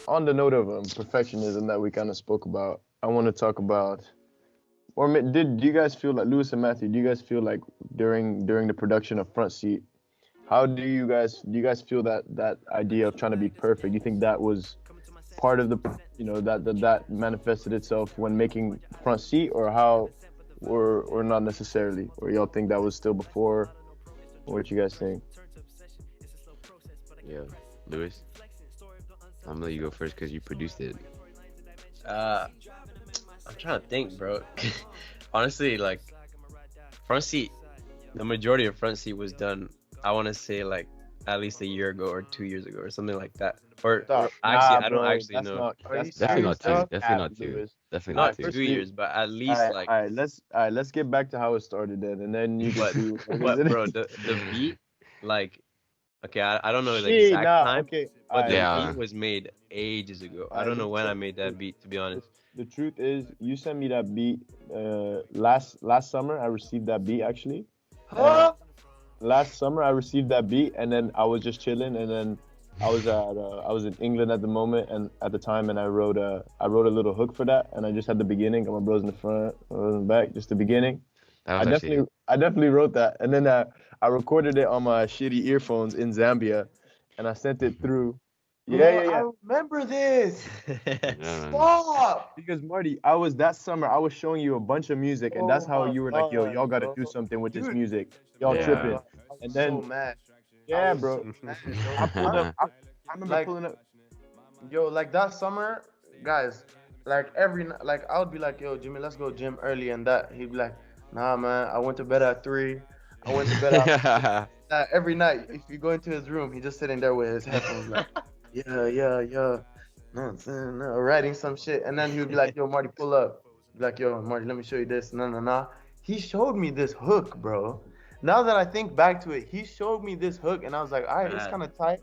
on the note of perfectionism that we kind of spoke about, I want to talk about. Or did do you guys feel like Lewis and Matthew? Do you guys feel like during the production of Front Seat, how do you guys feel that idea of trying to be perfect? Do you think that was part of the that manifested itself when making Front Seat, or how, or not necessarily, or y'all think that was still before? What you guys think? Yeah, Lewis, I'm gonna let you go first because you produced it. Uh, I'm trying to think, bro. Honestly, like front seat, the majority of front seat was done. I want to say like at least a year ago or 2 years ago or something like that. Or Stop. actually, Nah, I don't bro. actually That's know. not. Are you That's Definitely cap. serious, not two. That's dog? Definitely cap, not two. Lewis. Definitely not Not two. two Firstly, years, but at all least right, like. all right. Let's get back to how it started then, and then you can But see what is but it. bro, the beat, like, okay, I don't know the Shit. exact Nah. time, Okay. All but the right. Yeah. beat was made ages ago. All I right. don't know when I Listen. made that beat, to be The, honest. the truth is, you sent me that beat last summer. I received that beat actually, and Huh? last summer I received that beat, and then I was just chilling, and then I was in England at the moment and at the time, and I wrote a little hook for that, and I just had the beginning. Got my bros in the front, my bros in the back, just the beginning. That I was actually. definitely I definitely wrote that, and then I recorded it on my shitty earphones in Zambia, and I sent it through. Yeah, Bro, yeah, yeah. I remember this. Yeah, man. Stop. Because Marty, I was that summer, I was showing you a bunch of music, and that's Oh how my you were like, "Yo, God, y'all got to bro. do something with this Dude, music. Y'all oh my Yeah. tripping." God. I was And so then, mad. I yeah, was bro, so mad, bro. I pulled up. I remember Like, pulling up. yo, like that summer, guys, like like I would be like, yo, Jimmy, let's go gym early and that. He'd be like, nah, man, I went to bed at 3. I went to bed at every night. If you go into his room, he's just sitting there with his headphones, like, yeah, yeah, yeah. No, no, writing some shit. And then he would be like, yo, Marty, pull up. Be like, yo, Marty, let me show you this. No, no, no. He showed me this hook, bro. Now that I think back to it, he showed me this hook, and I was like, all right, it's Bad. kind of tight.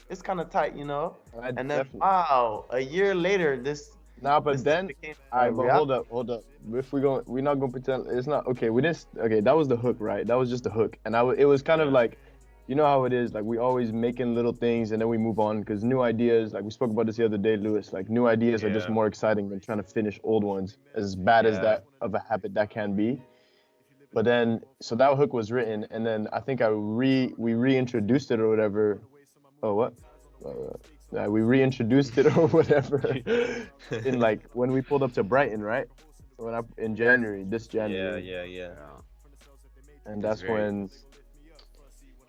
It's kind of tight, you know? I And then, definitely. wow, a year later, Nah, this but thing then, became I a but reality. hold up. If we're not gonna pretend it's not okay. We didn't. Okay, that was the hook, right? That was just the hook, and it was kind of Yeah. like, you know how it is. Like we always making little things, and then we move on because new ideas. Like we spoke about this the other day, Lewis. Like new ideas are just Yeah. more exciting than trying to finish old ones. As bad as Yeah. that of a habit that can be. But then, so that hook was written, and then I think we reintroduced it or whatever. Oh, what? We reintroduced it or whatever in like when we pulled up to Brighton, right? In January, this Yeah, January, yeah, yeah. Yeah. and That's very.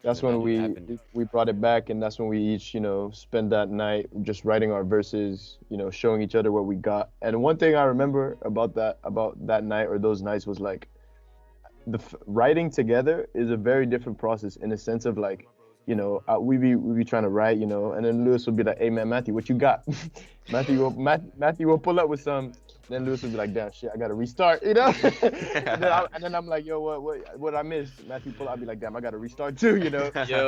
that's When that when shit we happened. we brought it back, and that's when we each spend that night just writing our verses, showing each other what we got. And one thing I remember about that night or those nights was like writing together is a very different process in a sense of like, we be trying to write, and then Lewis would be like, "Hey man, Matthew, what you got?" Matthew will pull up with some. Then Lewis would be like, "Damn shit, I gotta restart," and then I'm like, "Yo, what I missed?" Matthew pull up, I'd be like, "Damn, I gotta restart too," Yo,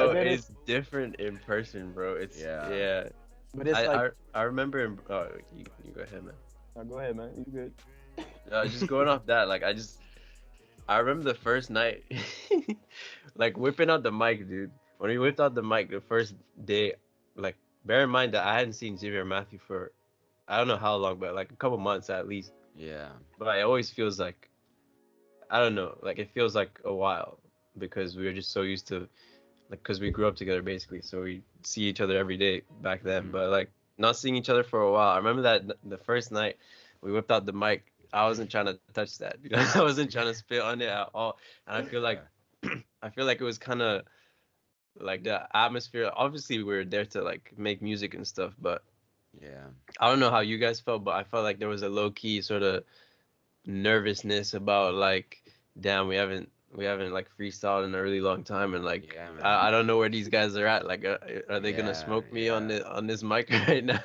And then it's different in person, bro. It's Yeah. yeah. but it's I like, I, I remember you go ahead, man. go ahead, man, you good? Just going off that, like I remember the first night, like whipping out the mic, dude. When we whipped out the mic the first day, like bear in mind that I hadn't seen Jimmy or Matthew for I don't know how long, but like a couple months at least. Yeah. But it always feels like I don't know, like it feels like a while because we were just so used to like because we grew up together basically, so we see each other every day back then. Mhm. But like not seeing each other for a while. I remember that the first night we whipped out the mic. I wasn't trying to touch that. I wasn't trying to spit on it at all. And I feel like Yeah. I feel like it was kind of like the atmosphere. Obviously, we were there to like make music and stuff, but Yeah. I don't know how you guys felt, but I felt like there was a low key sort of nervousness about like, damn, we haven't like freestyled in a really long time, and like Yeah, I man. don't know where these guys are at. Like, are they gonna Yeah. smoke me on Yeah. this mic right now,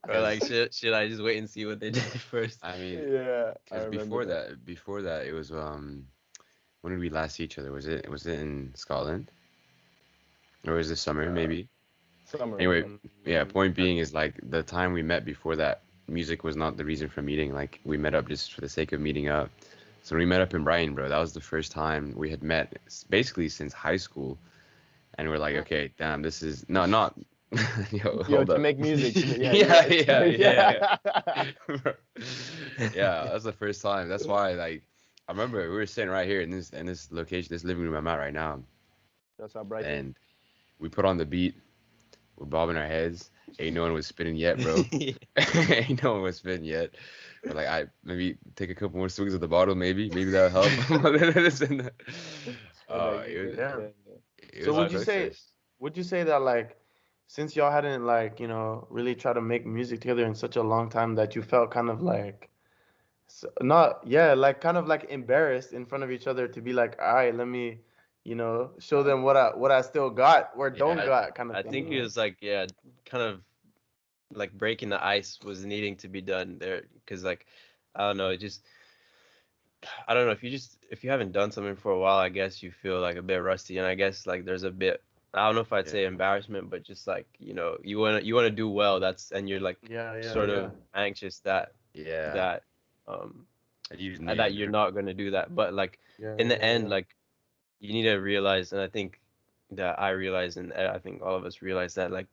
or like Cause should I just wait and see what they do first? I mean, Yeah, I cause remember that. before that, it was when did we last see each other? Was it in Scotland or was this summer uh maybe? Summer, Anyway, bro. yeah. Mm, Point being is like the time we met before that, music was not the reason for meeting. Like we met up just for the sake of meeting up. So when we met up in Brighton, bro, that was the first time we had met basically since high school. And we're like, okay, damn, this is no, not. Yo, Yo, hold to up. make music. Yeah, Yeah. Yeah, that's the first time. That's why, like, I remember we were sitting right here in this location, this living room I'm at right now, That's how bright. and we put on the beat. We're bobbing our heads. Ain't no one was spinning yet, bro. Ain't no one was spinning yet. But like, I maybe take a couple more swings at the bottle, maybe that'll help. It Yeah. was So a would you say process. that like since y'all hadn't like, really tried to make music together in such a long time that you felt kind of like not yeah, like kind of like embarrassed in front of each other to be like, all right, let me, show them what I still got or don't Yeah, got kind of I thing, think it was like, yeah, kind of like breaking the ice was needing to be done there, because like, I don't know, it just, I don't know, if you haven't done something for a while, I guess you feel like a bit rusty, and I guess like there's a bit, I don't know if I'd Yeah, say embarrassment, but just like, you wanna do well, and you're like Yeah, yeah, sort yeah. of anxious that yeah. that um You know you're that you're not gonna do that, but like Yeah, in the yeah, end, yeah. like you need to realize, and I think that I realize, and I think all of us realize that, like,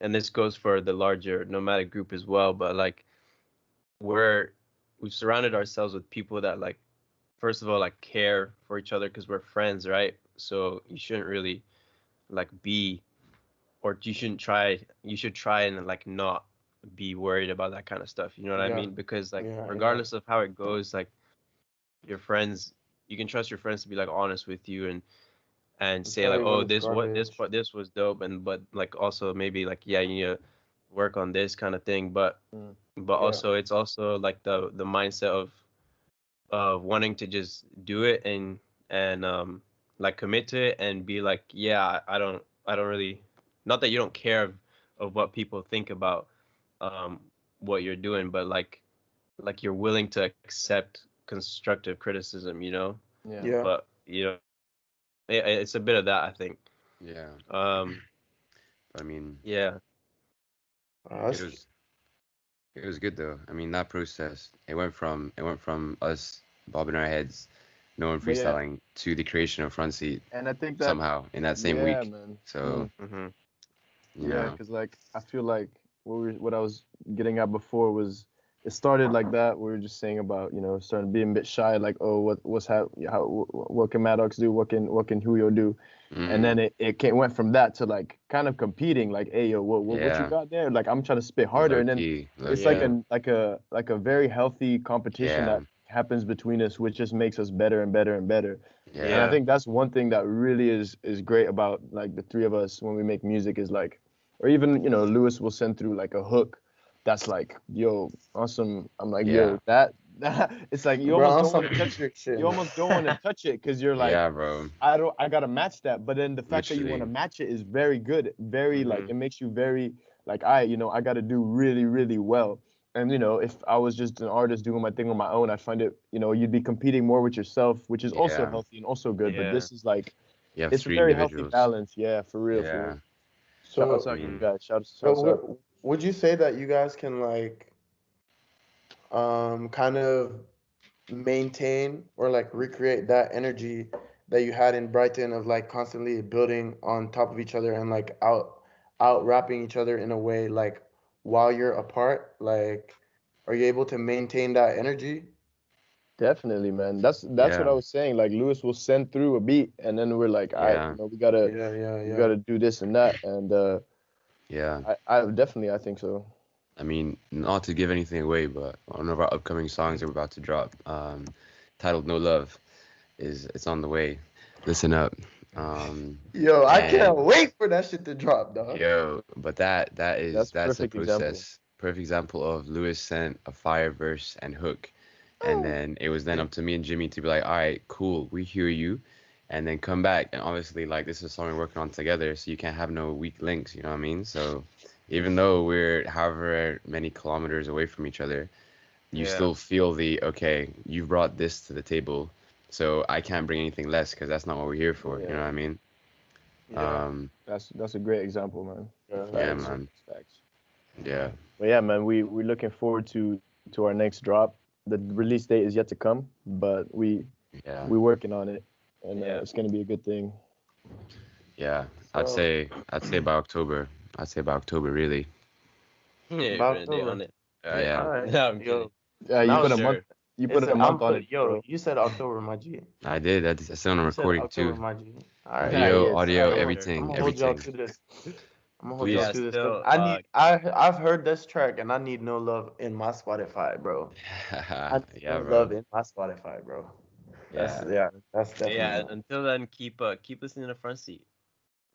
and this goes for the larger nomadic group as well, but like we're we've surrounded ourselves with people that, like, first of all, like, care for each other because we're friends, right? So you shouldn't really like be, or you should try and like not be worried about that kind of stuff, you know what I Yeah, mean? Because like yeah, yeah. regardless of how it goes, like your friends, you can trust your friends to be like honest with you and And say tell like, you when oh, it's this what garbage. this was dope, and but like also maybe like, yeah, you need to work on this kind of thing, Mm. but Yeah. also it's also like the mindset of wanting to just do it and like commit to it and be like, yeah, I don't really, not that you don't care of what people think about um what you're doing, but like you're willing to accept constructive criticism, Yeah. Yeah. but it's a bit of that, I think. yeah. um But I mean, yeah. it That's was it was good though. I mean, that process, it went from us bobbing our heads, no one But yeah, freestyling, to the creation of Front Seat and I think that, somehow in that same yeah, week. man. So, Mm. Hmm. you Yeah, know, because like I feel like what I was getting at before was it started like that. We were just saying about starting being a bit shy, like, oh, what can Maddox do? What can Julio do? And mm, then went from that to like kind of competing, like, hey, yo, what you yeah, got there? Like, I'm trying to spit harder, low and then key, low it's like Yeah. key. a very healthy competition Yeah, that happens between us, which just makes us better and better and better. And I yeah, Yeah. think that's one thing that really is great about like the three of us when we make music is like, or even Lewis will send through like a hook that's like, yo, awesome. I'm like, yeah, yo, that it's like bro on some Patrick shit. you almost don't want to touch it because you're like, yeah, bro. I gotta match that. But then the fact that you want to Literally. match it is very good, very like Hmm. it makes you very like, I gotta do really really well. And if I was just an artist doing my thing on my own, I'd find it, you'd be competing more with yourself, which is also Yeah, healthy and also good. But Yeah. this is like, you have it's a three very healthy individuals. balance. Yeah, for real, for real. Yeah. Shouts So, I out to you mean, guys. so Shouts out. would you say that you guys can like kind of maintain or like recreate that energy that you had in Brighton of like constantly building on top of each other and like out rapping each other in a way like while you're apart? Like, are you able to maintain that energy? Definitely, man. That's what yeah, I was saying. Like Lewis will send through a beat, and then we're like, all right, yeah, we gotta Yeah, yeah, we yeah. gotta do this and that, and yeah. I think so. I mean, not to give anything away, but one of our upcoming songs that we're about to drop, titled "No Love," it's on the way. Listen up. Yo, I can't And wait for that shit to drop, dog. yo, but That's that's a perfect example. process. Perfect example of Lewis sent a fire verse and hook, and then it was then up to me and Jimmy to be like, all right, cool, we hear you, and then come back. And obviously, like, this is something we're working on together, so you can't have no weak links. You know what I mean? So even though we're however many kilometers away from each other, you Yeah. still feel the, okay, you've brought this to the table, so I can't bring anything less because that's not what we're here for. You know Yeah, what I mean? Yeah, Um, that's a great example, man. yeah, yeah, Facts, man. facts. Yeah. But yeah, man, we're looking forward to our next drop. The release date is yet to come, but Yeah. we working on it, and Yeah. it's gonna be a good thing. Yeah. I'd so say I'd say by October, I'd say about October, really. Yeah, you're About putting a date October. on it. All right. Yeah. All right. No, I'm Yo, kidding. Yeah, you now put For a it's month. sure. You put a I'm month on put it, yo. bro. You said October, my G. I did. I said on a You said recording October, too. my G. All right. Yeah, Video, yes. audio, For I'm sure. everything, gonna hold y'all everything. to this. I'm gonna hold y'all Please. Yeah, to this because still, I've heard this track and I need no love in my Spotify, bro. I need Yeah, no bro. love in my Spotify, bro. That's Yeah. that's definitely yeah. one. Until then, keep listening to the front seat.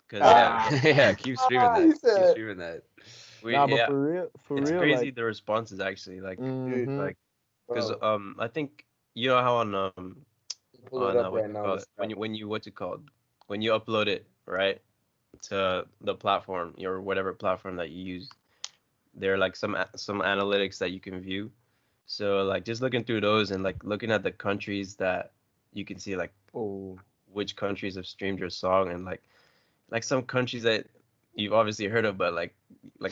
Cause yeah, Ah, Yeah, keep streaming that. He Keep said, streaming that. we nah, but yeah, for it's real, crazy like, the responses actually. dude, mm-hmm. Like, cause bro, I think you know how pull it up what right you now. call This it track. when you what's it called when you upload it right to the platform or whatever platform that you use. There are like some analytics that you can view. So like just looking through those and like looking at the countries that you can see like Oh, which countries have streamed your song and like some countries that you've obviously heard of, but like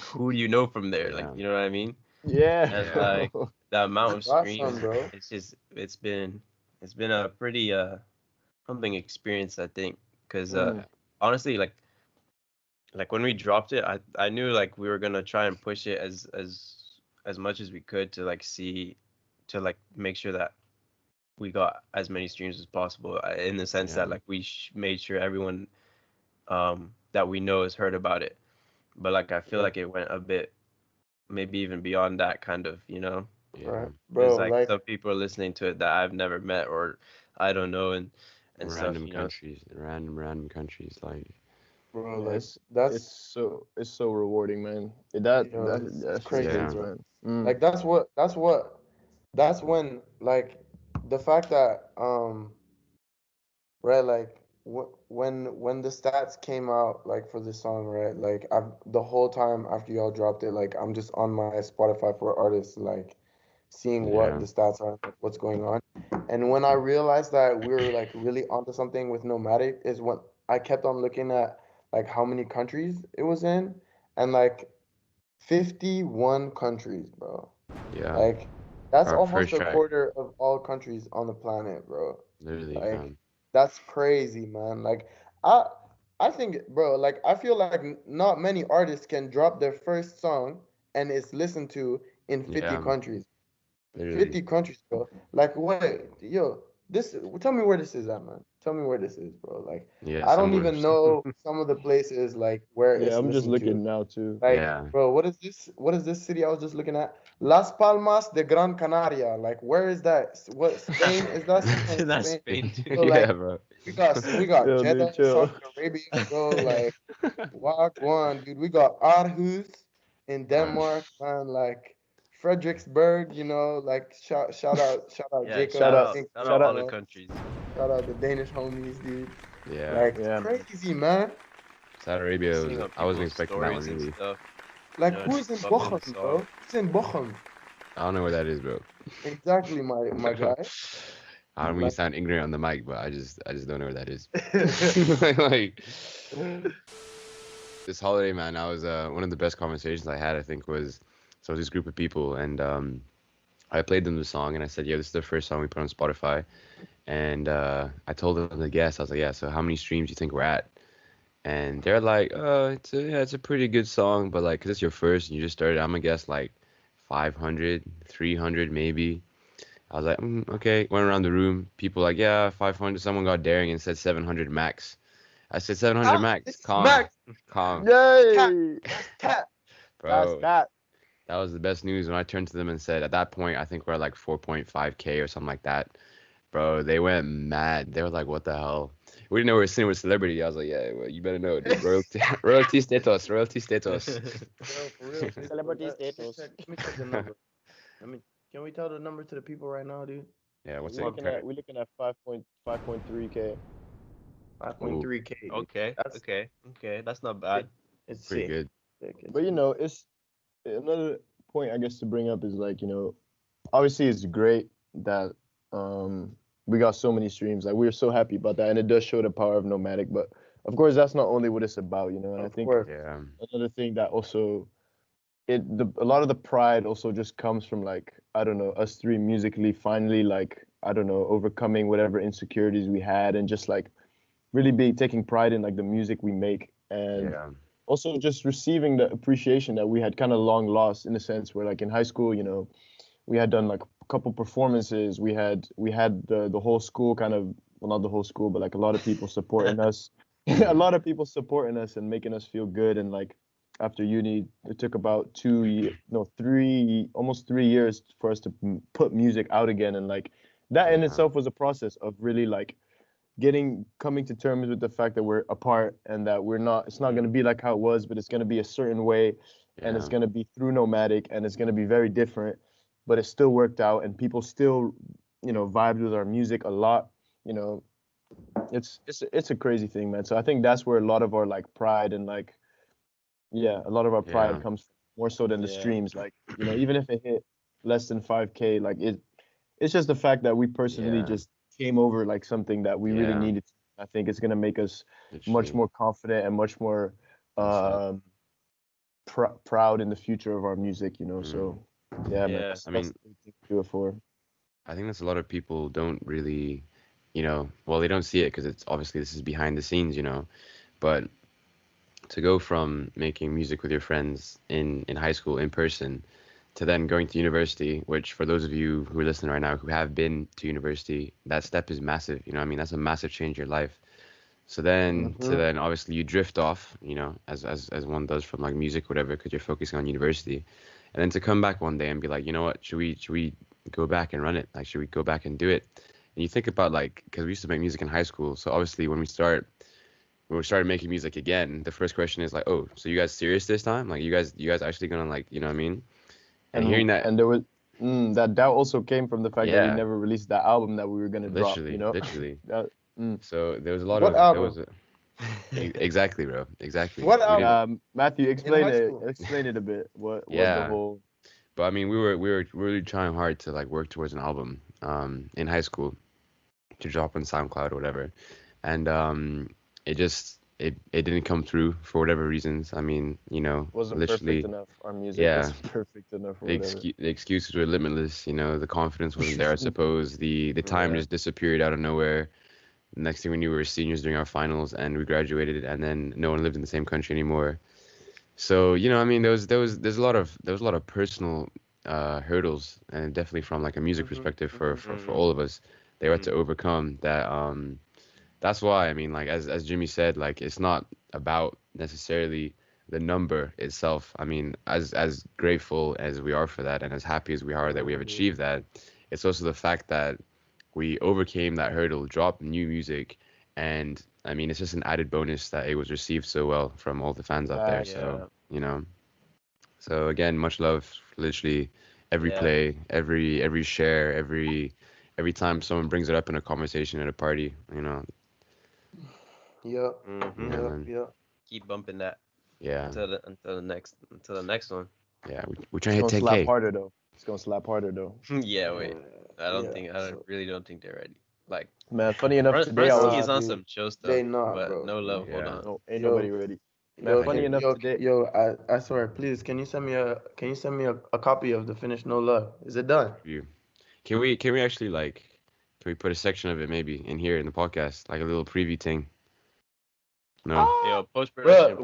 who do you know from there? Like Yeah. you know what I mean? yeah. And like the amount You of got some, streams, bro. it's been a pretty humbling experience, I think, because Mm, honestly, like when we dropped it, I knew like we were gonna try and push it as much as we could to like see to like make sure that we got as many streams as possible in the sense Yeah. that like we made sure everyone that we know has heard about it. But like I feel Yeah, like it went a bit maybe even beyond that kind of, Yeah. right, because bro. like Like, some people are listening to it that I've never met or I don't know and stuff, Random countries. Random countries. Like, bro, yeah, like that's it's so rewarding, man. That yo, it's that shit crazy, hits, yeah. bro. man. Mm. Like that's when like the fact that right, like when the stats came out like for this song, right? Like I've the whole time after y'all dropped it, like I'm just on my Spotify for artists, like seeing what Yeah. the stats are, like what's going on. And when I realized that we were like really onto something with Nomadic is when I kept on looking at like how many countries it was in, and like 51 countries, bro. Yeah. Like that's Our almost first a track. quarter of all countries on the planet, bro. Literally, Like fam. that's crazy, man. Like I I think, bro, like I feel like not many artists can drop their first song and it's listened to in 50 Yeah. countries. Literally. 50 countries, bro. Like wait, yo, this tell me where this is at, man. Tell me where this is, bro. Like Yeah. I don't Somewhere. even know some of the places like where Yeah, it's I'm just listened to. looking now too. Like, Yeah. bro, what is this? What is this city I was just looking at? Las Palmas de Gran Canaria. Like, where is that? What Spain? Is that somewhere in That's Spain? Spain too. So Yeah, like bro. we got Yo, dude, Jeddah, Saudi chill. Arabia, bro. Like Wagwan, dude. We got Aarhus in Fam. Denmark, man. Like Fredericksburg, like shout out Yeah, Jacob. Shout I out, think shout out shout all out. the countries. shout out the Danish homies, dude. Yeah. Like it's Yeah, man. crazy, man. Saudi Arabia Seeing was. on I wasn't people's expecting that one stories and really. stuff, Like who is just in bumping the Bochum, song. bro? Who's in Bochum? I don't know where that is, bro. Exactly, my guy. I don't mean to Like, sound ignorant on the mic, but I just don't know where that is. Like this holiday, man, I was one of the best conversations I had, I think, was so this group of people and I played them the song and I said, "Yeah, this is the first song we put on Spotify." And I told them the guess. I was like, "Yeah, so how many streams do you think we're at?" And they're like, it's a pretty good song, but like, 'cause it's your first and you just started, I'm gonna guess like 500, 300 maybe." I was like, okay. Went around the room. People like, yeah, 500. Someone got daring and said 700 max. I said 700 ah, max. this is Calm, Max. calm, Cat. Yay! That's cat. That's bro. that. That was the best news when I turned to them and said, at that point, I think we're at like 4.5K or something like that. Bro, they went mad. They were like, what the hell? We didn't know we were sitting with celebrity. I was like, yeah, well, you better know, dude. Royalty, royalty status, royalty status. Bro, for real, dude. Celebrity status. Let me check the number. Let me. Can we tell the number to the people right now, dude? Yeah, what's We're it looking current? at 5.3K. Ooh, 5.3K, dude. Okay, That's okay, that's not it. bad. It's pretty sick. good. But it's another point I guess to bring up is like, obviously it's great that we got so many streams. Like we're so happy about that, and it does show the power of Nomadic. But of course, that's not only what it's about, And I Of think course. Yeah, another thing that also a lot of the pride also just comes from like I don't know us three musically finally like I don't know overcoming whatever insecurities we had and just like really be taking pride in like the music we make and yeah, also just receiving the appreciation that we had kind of long lost in a sense where like in high school, you know, we had done like a couple performances. We had the whole school kind of, well, not the whole school, but like a lot of people supporting us, a lot of people supporting us and making us feel good. And like after uni, it took about 3, almost 3 years for us to put music out again. And like that in Yeah. itself was a process of really like coming to terms with the fact that we're apart and that we're not it's not going to be like how it was, but it's going to be a certain way, and it's Yeah. going to be through Nomadic, and it's going to be very different, but it still worked out and people still, you know, vibed with our music a lot, you know. It's a crazy thing, man. So I think that's where a lot of our like pride and like, yeah, a lot of our pride Yeah. comes from, more so than the Yeah. streams. Like, you know, even if it hit less than 5K, like it's just the fact that we personally Yeah. just came over like something that we really Yeah. needed. I think it's gonna make us much Literally. more confident and much more That's it. um, proud in the future of our music, you know. Mm. So yeah, man, Yeah. I that's mean, the big thing to do it for. I think that's a lot of people don't really, well, they don't see it because it's obviously this is behind the scenes, but to go from making music with your friends in high school in person to then going to university, which for those of you who are listening right now who have been to university, that step is massive. You know what I mean? That's a massive change in your life. So then to Hmm. then obviously you drift off, as one does from like music, whatever, because you're focusing on university. And then to come back one day and be like, you know what, should we go back and run it? Like, should we go back and do it? And you think about like, because we used to make music in high school. So obviously when we started making music again, the first question is like, oh, so you guys serious this time? Like you guys actually gonna like, you know what I mean? And And hearing that, and there was that doubt also came from the fact that we yeah, never released that album that we were gonna drop, you literally, know. literally. that, mm. So there was a lot What of there album? was a, exactly, bro, exactly. What We didn't, album? Matthew, In high school? explain it a bit. What the yeah. whole But I mean, we were really trying hard to like work towards an album in high school to drop on SoundCloud or whatever, and it didn't come through for whatever reasons. I mean, wasn't perfect literally, enough. Our music yeah. wasn't perfect enough or The whatever. excuses were limitless. The confidence wasn't there. I suppose the time Yeah. just disappeared out of nowhere. Next thing we knew, we were seniors doing our finals, and we graduated, and then no one lived in the same country anymore. So, I mean, there's a lot of personal hurdles, and definitely from like a music Hmm. perspective for Mhm. all of us, they had to overcome that. That's why I mean, like as Jimmy said, like it's not about necessarily the number itself. I mean, as grateful as we are for that, and as happy as we are that we have Mhm. achieved that, it's also the fact that we overcame that hurdle, dropped new music, and I mean, it's just an added bonus that it was received so well from all the fans out there. Facts. So, Yeah. so again, much love, literally every Yeah. play, every share, every time someone brings it up in a conversation at a party, Yep. yeah, Mhm. Yep. man, Yep. Keep bumping that yeah, until the next one. yeah. We're It's trying to gonna hit slap 10K. harder though. It's gonna slap harder though. Yeah. Wait. Yeah. I don't So, really don't think they're ready. Like Man, funny enough, today I Brunski was nah, is on dude. some chill stuff, They not, but bro. no love. Hold Yeah. on. no, ain't nobody Yo, ready. Man, yo, funny enough today. I swear, please, can you send me a copy of the finished No Love? Is it done? You. Can we actually like can we put a section of it maybe in here in the podcast, like a little preview thing? No. Yo, Bro, post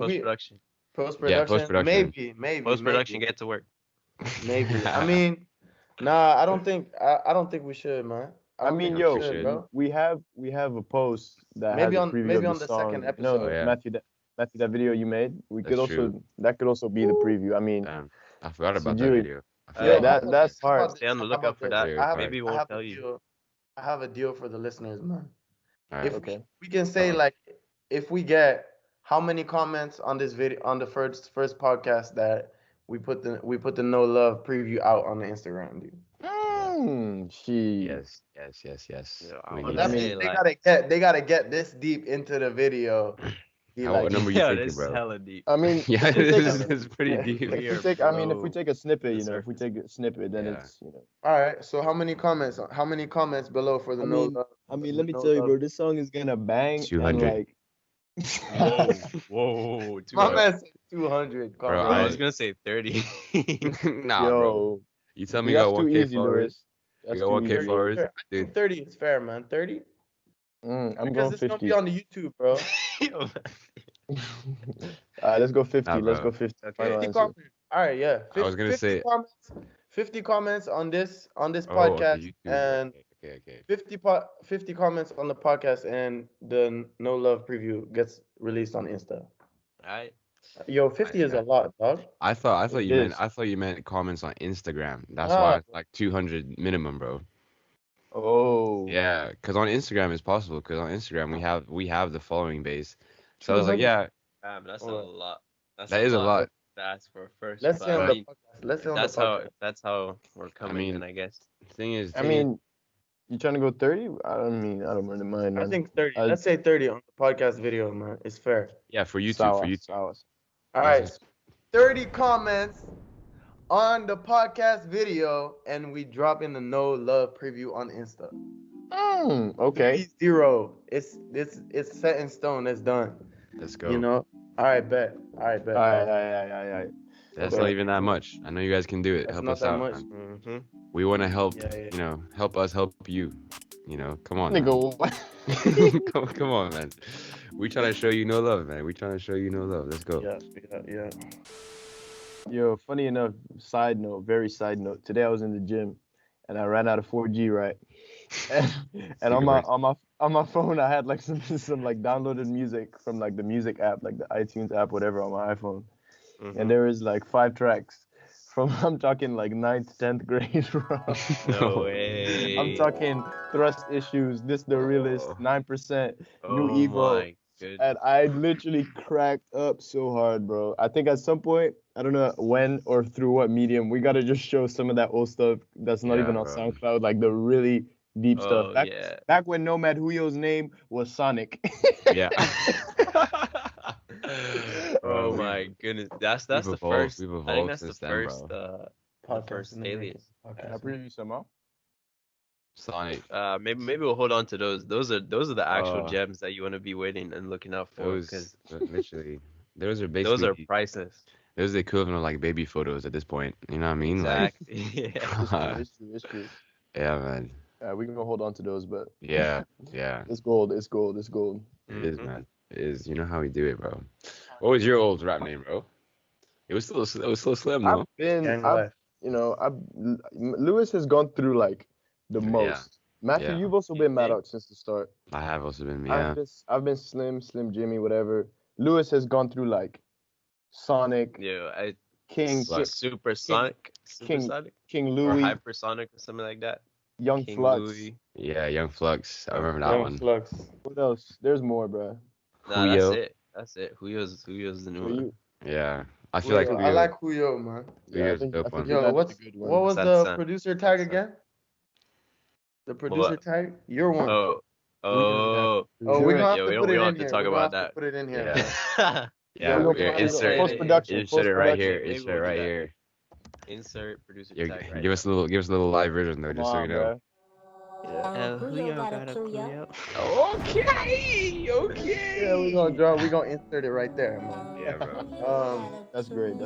we production, post Yeah, post production, production. maybe get to work. maybe. I mean, nah, I don't think we should, man. I I don't think mean, I we think we yo, should, should. bro. we have a post that has a preview Maybe of the on the second song. No, Oh episode. yeah, Matthew, that video you made, that's true. that could also be the preview. I mean, Damn, I forgot about that Sujui, video. I All yeah, forgot right, about yeah. that that. that's How hard. about Stay this? on the How lookout about for this? that. Fire, fire. Maybe we I won't have tell you. I have a deal for the listeners, man. All right. If Okay. we can say Uh-oh. like if we get how many comments on this video on the first podcast that we put the No Love preview out on the Instagram, dude. She. Yes, yes, yes, yes. Yeah, I We want need to That that. means say they like, gotta get this deep into the video. Be What like, number you yo, thinking, this is bro? hella deep. I mean, Yeah, if we this take is, Hella this is deep. pretty deep. We are if we below take a snippet, the you know, if we surface. take a snippet, then Yeah. it's, you know. all right. So how many comments below for the I No mean, Love? let me No tell you, Love. bro, this song is gonna bang and 200. like. Whoa, whoa, My 200. Bro, man said 200 bro, Bro, I comments. was gonna say 30. nah, bro. Yo, You tell me you that's got too 1K easy, Lewis. followers. You That's got too 1K easy, 30 is Lewis. followers, fair. I think dude. 30 is fair, man. 30 I'm because going it's gonna be 50. on the YouTube, bro. Yo, Let's go 50. Nah, Let's bro. go 50. Okay. Final 50 answer. comments. All right, yeah. I was 50, gonna 50 say, comments. 50 comments on this oh, okay, podcast, YouTube. and Okay. 50 comments on the podcast, and the No Love preview gets released on Insta. Alright. Yo, I 50 is a got. lot, dog. I thought It you meant is. comments on Instagram. That's why Ah, it's like 200 minimum, bro. Oh, Yeah, because on Instagram it's possible. Because on Instagram we have the following base. So I was like, 200. yeah, Damn, that's a Alright. lot. That's a that is a lot lot. to ask for first. Let's But say I on the But mean, podcast. Let's say if on the that's how podcast. if that's how we're I coming, then mean, I guess. I mean, you trying to go 30? I don't mean, I don't really mind, I man. think 30. I Let's say 30 on the podcast video, man. It's fair. yeah, for YouTube, Sawa, sawa. All Let's right. just 30 comments on the podcast video, and we drop in the No Love preview on Insta. Okay. 0. It's set in stone. It's done. let's go. You know. All right, bet. All right, bet. All right, dog. all right. That's Okay. not even that much. I know you guys can do it. That's Help not us that out, much. man. Mm-hmm. We want to help. Yeah. You know, help us help you. You know, come on, man. Nigga, what? come on, man. We trying to show you no love, man. We trying to show you no love. Let's go. Yeah. Yo, funny enough, side note, very side note. Today I was in the gym and I ran out of 4G, right? And on my phone I had like some like downloaded music from like the music app, like the iTunes app, whatever, on my iPhone. Mm-hmm. And there is like 5 tracks from I'm talking like 9th, 10th grade, bro. No way. I'm talking Thrust Issues, This the Realist, 9%, New Oh Evo. my goodness. And I literally cracked up so hard, bro. I think at some point, I don't know when or through what medium, we gotta just show some of that old stuff that's not Yeah, even on bro. SoundCloud, like the really deep stuff. Oh Back, yeah. back when Nomad Huyo's name was Sonic. Yeah. Oh Bro, my goodness. That's we've the evolved. first. We've I think evolved that's the since then, first bro. the first alias. Can I preview some more? Sonic. Maybe we'll hold on to those. Those are the actual Uh, gems that you want to be waiting and looking out for, because literally, those are basically those are priceless. those are the equivalent of like baby photos at this point. You know what I mean? Exactly. Yeah. It's true. Yeah, man. We can hold on to those, but Yeah. it's gold. It is gold. It is, Mhm. man. It is. You know how we do it, bro. What was your old rap name, bro? It was still slim, though. Lewis has gone through like the Yeah. most. Matthew, Yeah. you've also been Maddox since the start. I have also been, yeah. I've been Slim Jimmy, whatever. Lewis has gone through like Sonic, Yeah. King, Supersonic, King or Louis, hypersonic or something like that. Young King Flux. Louis. Yeah, Young Flux. I remember that Young one. Flux. What else? There's more, bro. Nah, Julio. that's it. Julio's the new For one. you, Yeah. I feel like I like Julio, man. Julio's a I dope think one. that's Yo, a what good one. was That's the Sansan. producer tag Sansan. again? The producer What? tag? You're one. Oh. Oh, we're Sure. gonna have Yeah, to we put don't it have in to here. talk We're gonna about have to that. put it in here. Yeah. Yeah, We're gonna yeah, put it insert in it. post-production. Insert it right here. Maybe Insert we'll it do right that. here. Insert producer You're- tag right give us a little live version though, Come just so you on, know. bro. Julio got a Julio. Okay. Yeah, we're gonna insert it right there, man. Yeah, bro. That's great.